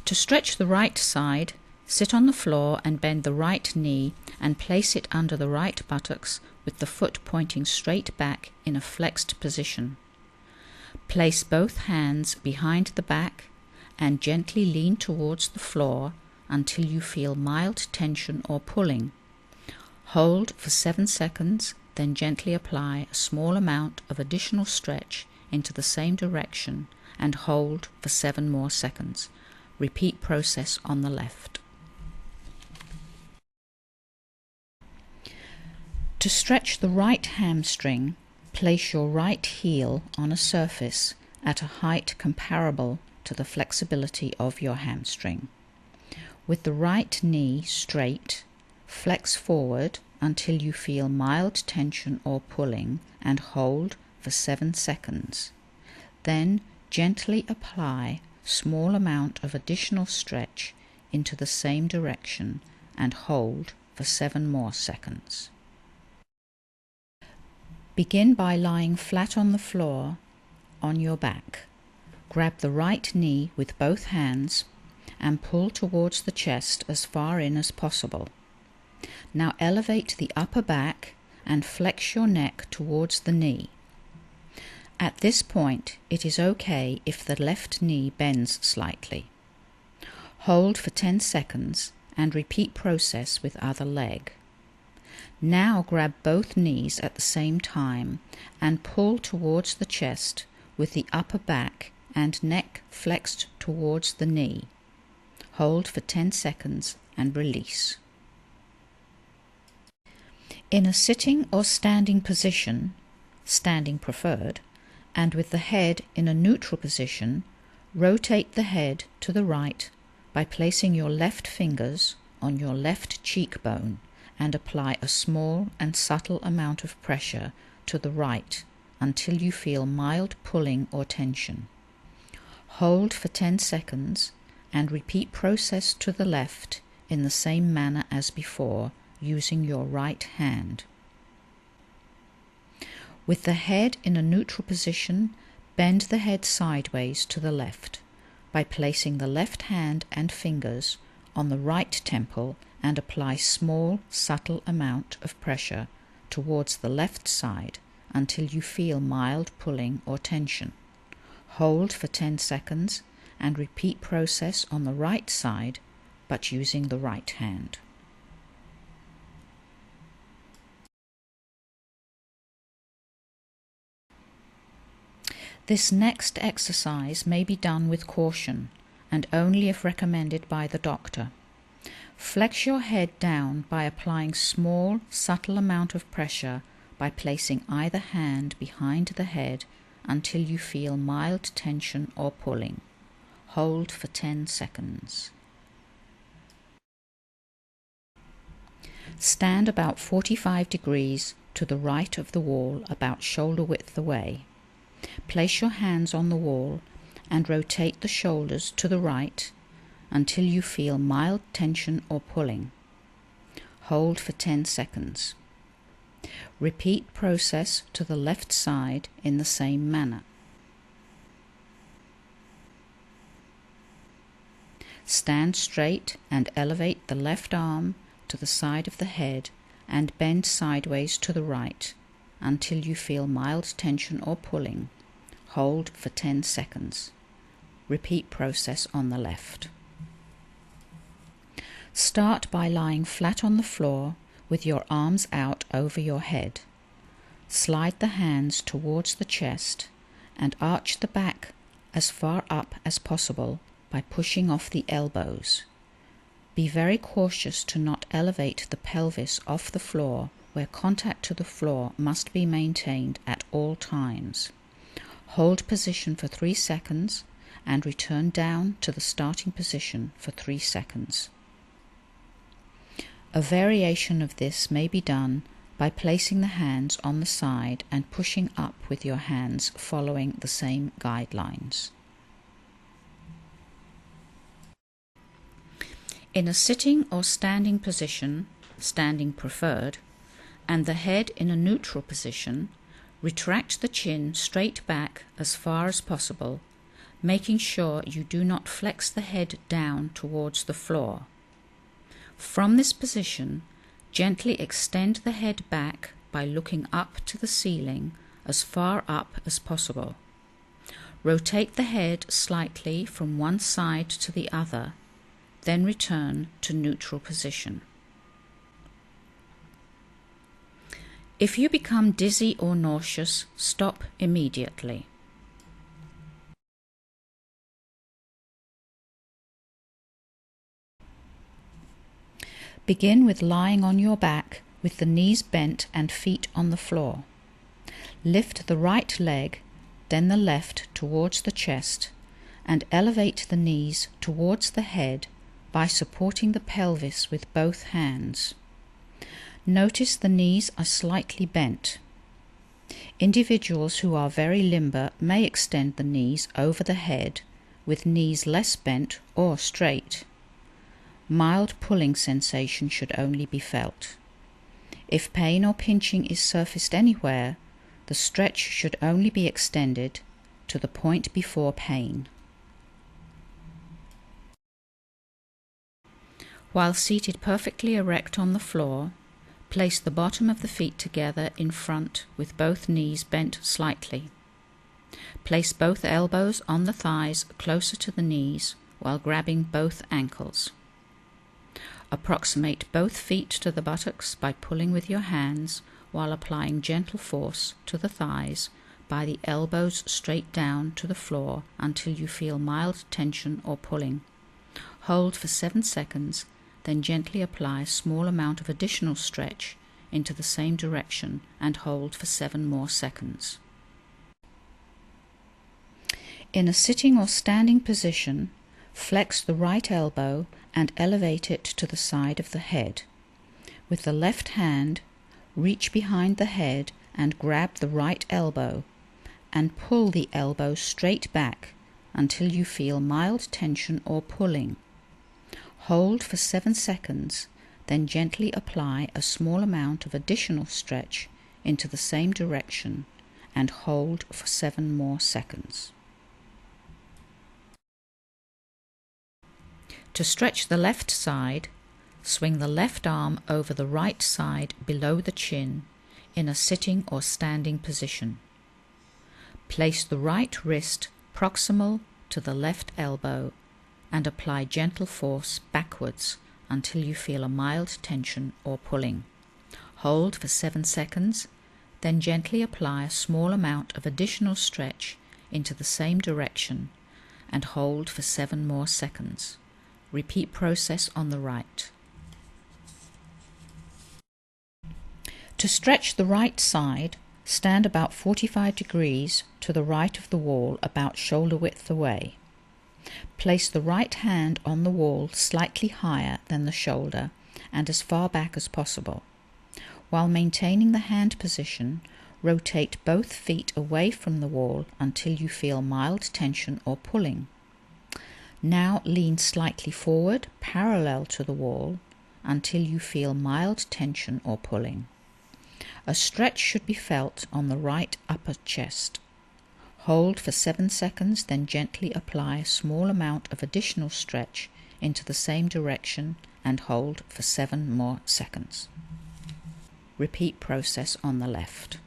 To stretch the right side, sit on the floor and bend the right knee and place it under the right buttocks with the foot pointing straight back in a flexed position. Place both hands behind the back and gently lean towards the floor until you feel mild tension or pulling. Hold for 7 seconds, then gently apply a small amount of additional stretch into the same direction and hold for 7 more seconds. Repeat process on the left. To stretch the right hamstring, place your right heel on a surface at a height comparable to the flexibility of your hamstring. With the right knee straight, flex forward until you feel mild tension or pulling and hold for 7 seconds. Then gently apply a small amount of additional stretch into the same direction and hold for 7 more seconds. Begin by lying flat on the floor on your back. Grab the right knee with both hands and pull towards the chest as far in as possible. Now elevate the upper back and flex your neck towards the knee. At this point, it is okay if the left knee bends slightly. Hold for 10 seconds and repeat process with other leg. Now grab both knees at the same time and pull towards the chest with the upper back and neck flexed towards the knee. Hold for 10 seconds and release. In a sitting or standing position, standing preferred, and with the head in a neutral position, rotate the head to the right by placing your left fingers on your left cheekbone and apply a small and subtle amount of pressure to the right until you feel mild pulling or tension. Hold for 10 seconds and repeat process to the left in the same manner as before, using your right hand. With the head in a neutral position, bend the head sideways to the left by placing the left hand and fingers on the right temple and apply small, subtle amount of pressure towards the left side until you feel mild pulling or tension. Hold for 10 seconds and repeat process on the right side, but using the right hand. This next exercise may be done with caution and only if recommended by the doctor. Flex your head down by applying small, subtle amount of pressure by placing either hand behind the head until you feel mild tension or pulling. Hold for 10 seconds. Stand about 45 degrees to the right of the wall, about shoulder width away. Place your hands on the wall and rotate the shoulders to the right until you feel mild tension or pulling. Hold for 10 seconds. Repeat process to the left side in the same manner. Stand straight and elevate the left arm to the side of the head and bend sideways to the right until you feel mild tension or pulling. Hold for 10 seconds. Repeat process on the left. Start by lying flat on the floor with your arms out over your head. Slide the hands towards the chest and arch the back as far up as possible by pushing off the elbows. Be very cautious to not elevate the pelvis off the floor, where contact to the floor must be maintained at all times. Hold position for 3 seconds and return down to the starting position for 3 seconds. A variation of this may be done by placing the hands on the side and pushing up with your hands following the same guidelines. In a sitting or standing position, standing preferred, and the head in a neutral position, retract the chin straight back as far as possible, making sure you do not flex the head down towards the floor. From this position, gently extend the head back by looking up to the ceiling as far up as possible. Rotate the head slightly from one side to the other, then return to neutral position. If you become dizzy or nauseous, stop immediately. Begin with lying on your back with the knees bent and feet on the floor. Lift the right leg, then the left towards the chest, and elevate the knees towards the head by supporting the pelvis with both hands. Notice the knees are slightly bent. Individuals who are very limber may extend the knees over the head with knees less bent or straight. Mild pulling sensation should only be felt. If pain or pinching is surfaced anywhere, the stretch should only be extended to the point before pain. While seated perfectly erect on the floor, place the bottom of the feet together in front with both knees bent slightly. Place both elbows on the thighs closer to the knees while grabbing both ankles. Approximate both feet to the buttocks by pulling with your hands while applying gentle force to the thighs by the elbows straight down to the floor until you feel mild tension or pulling. Hold for 7 seconds, then gently apply a small amount of additional stretch into the same direction and hold for 7 more seconds. In a sitting or standing position, flex the right elbow and elevate it to the side of the head. With the left hand, reach behind the head and grab the right elbow and pull the elbow straight back until you feel mild tension or pulling. Hold for 7 seconds, then gently apply a small amount of additional stretch into the same direction and hold for 7 more seconds. To stretch the left side, swing the left arm over the right side below the chin in a sitting or standing position. Place the right wrist proximal to the left elbow and apply gentle force backwards until you feel a mild tension or pulling. Hold for 7 seconds, then gently apply a small amount of additional stretch into the same direction and hold for 7 more seconds. Repeat process on the right. To stretch the right side, stand about 45 degrees to the right of the wall, about shoulder width away. Place the right hand on the wall slightly higher than the shoulder and as far back as possible. While maintaining the hand position, rotate both feet away from the wall until you feel mild tension or pulling. Now lean slightly forward, parallel to the wall, until you feel mild tension or pulling. A stretch should be felt on the right upper chest. Hold for 7 seconds, then gently apply a small amount of additional stretch into the same direction and hold for 7 more seconds. Repeat process on the left.